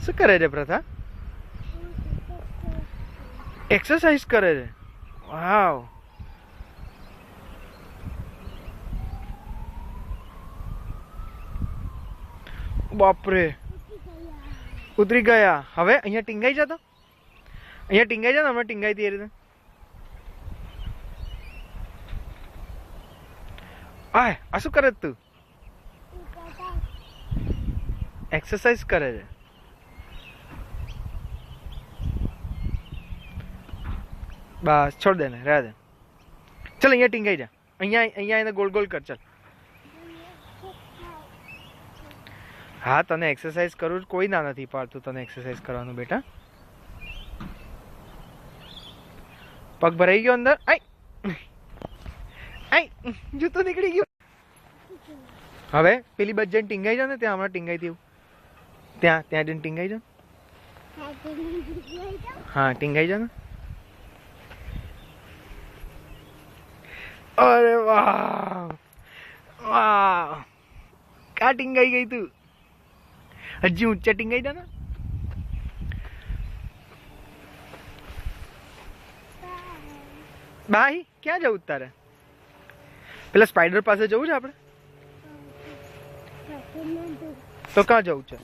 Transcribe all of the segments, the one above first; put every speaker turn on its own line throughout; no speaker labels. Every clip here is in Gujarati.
શું કરે છે પ્રથા? એક્સરસાઇઝ કરે છે. વાવ. બાપરે, ઉતરી ગયા. હવે અહીંયા ટીંગાઈ જતો, અહીંયા ટીંગાઈ જાય ને, હમણાં ટીંગાઈ હતી એ રીતે. આય, આ શું કરે તું? એક્સરસાઇઝ કરે છે. બસ છોડ દે ને, રહેવા દે. ચલ અહીંયા ટીંગાઈ જા, અહીંયા અહીંયા એને ગોલ ગોલ કર. ચાલ. હા, તને એક્સરસાઇઝ કરવું કોઈ ના નથી પાડતું તને એક્સરસાઇઝ કરવાનું બેટા. પગ ભરાઈ ગયો અંદર. આય આય, જૂતો નીકળી ગયો. હવે પેલી બસ જઈને ટીંગાઈ જા ને, ત્યાં હમણાં ટીંગાઈ થયું, ત્યાં ત્યાં જઈને ટીંગાઈ જા. હા, ટીંગાઈ જા ને. અરે વાહ વાહ, કા ટીંગાઈ ગઈ તું? હજી ઊંચા ટીંગાઈ જા ને. બાય, ક્યાં જવું તારે? પેલા સ્પાઈડર પાસે જવું છે આપણે? તો ક્યાં જવું છે?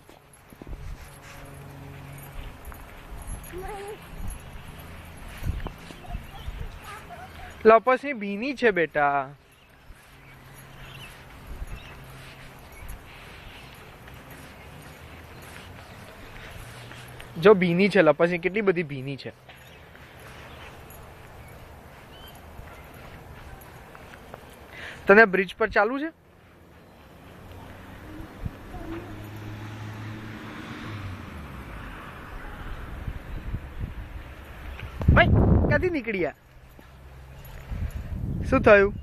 લપસણી ભીની છે બેટા. જો ભીની છે લપસણી, કેટલી બધી ભીની છે. તને બ્રિજ પર ચાલુ છે? ક્યાંથી નીકળ્યા? શું થયું?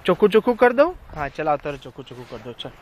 ચોખ્ખું ચોખ્ખું કરી દઉં? હા ચાલ, આવતા ચોખ્ખું ચોખ્ખું કરી દો. ચાલ.